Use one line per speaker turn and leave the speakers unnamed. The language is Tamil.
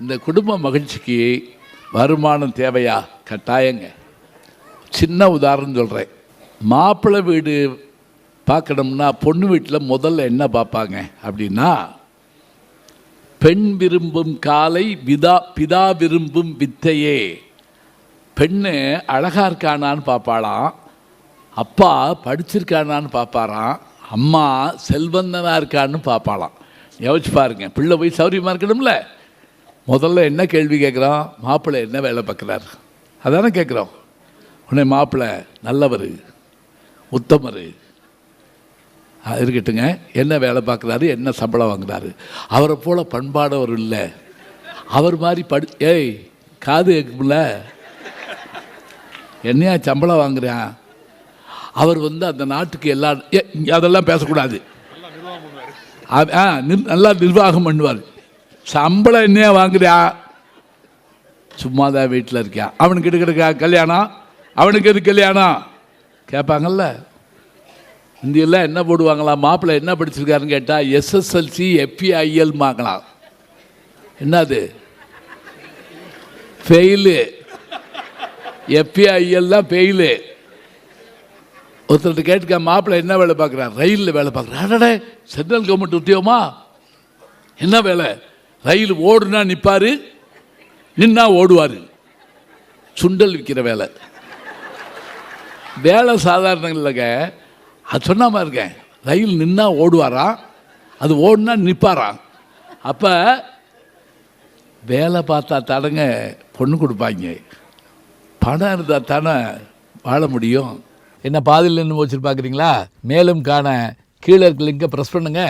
இந்த குடும்ப மகிழ்ச்சிக்கு வருமானம் தேவையா? கட்டாயங்க. சின்ன உதாரணம் சொல்கிறேன். மாப்பிள்ளை வீடு பார்க்கணும்னா பொண்ணு வீட்டில் முதல்ல என்ன பார்ப்பாங்க அப்படின்னா, பெண் விரும்பும் காலை பிதா விரும்பும் வித்தையே. பெண்ணு அழகா இருக்கானான்னு பார்ப்பாளாம், அப்பா படிச்சிருக்கானான்னு பார்ப்பாராம், அம்மா செல்வந்தனா இருக்கான்னு பார்ப்பாளாம். யோசிச்சு பாருங்க, பிள்ளை போய் சௌரியமாக இருக்கணும்ல. முதல்ல என்ன கேள்வி கேட்குறோம்? மாப்பிள்ளை என்ன வேலை பார்க்குறாரு அதானே கேட்குறோம். உடனே மாப்பிள்ளை நல்லவர், உத்தமர் இருக்கட்டுங்க, என்ன வேலை பார்க்குறாரு, என்ன சம்பளம் வாங்குறாரு, அவரை போல் பண்பாடவர் இல்லை, அவர் மாதிரி ஏய் காது கேட்கும்ல, என்னையா சம்பளம் வாங்குறான், அவர் அந்த நாட்டுக்கு அதெல்லாம் பேசக்கூடாது, நல்லா நிர்வாகம் பண்ணுவார், சம்பளம் என்னையா வாங்குறியா, சும்மா தான் வீட்டில் இருக்கான், அவனுக்கு எடுக்கிறக்கா கல்யாணம், அவனுக்கு எது கல்யாணம் கேட்பாங்கல்ல. இந்தியெல்லாம் என்ன போடுவாங்களாம், மாப்பிள்ளை என்ன படிச்சிருக்காருன்னு கேட்டால் எஸ்எஸ்எல்சி FEIL வாங்கலாம். என்னது ஃபெயிலு, FEIL தான் ஃபெயிலு. ஒருத்தர்கிட்ட கேட்டுக்க, மாப்பிள்ளை என்ன வேலை பார்க்குறாரு, ரயிலில் வேலை பார்க்குறாரு. சென்ட்ரல் கவர்மெண்ட் உத்தியோகமா? என்ன வேலை? ரயில் ஓடுனா நிற்பார், நின்னா ஓடுவார், சுண்டல் விற்கிற வேலை. வேலை சாதாரண இல்லைங்க, அது சொன்னாமல் இருக்கேன். ரயில் நின்னா ஓடுவாராம், அது ஓடுனா நிற்பாராம். அப்போ வேலை பார்த்தா தானங்க பொண்ணு கொடுப்பாங்க, பணம் இருந்தால் தானே வாழ முடியும். என்ன பாதியில் நின்று வச்சுட்டு பார்க்குறீங்களா? மேலும் காண கீழே இருக்க லிங்கை ப்ரெஸ் பண்ணுங்க.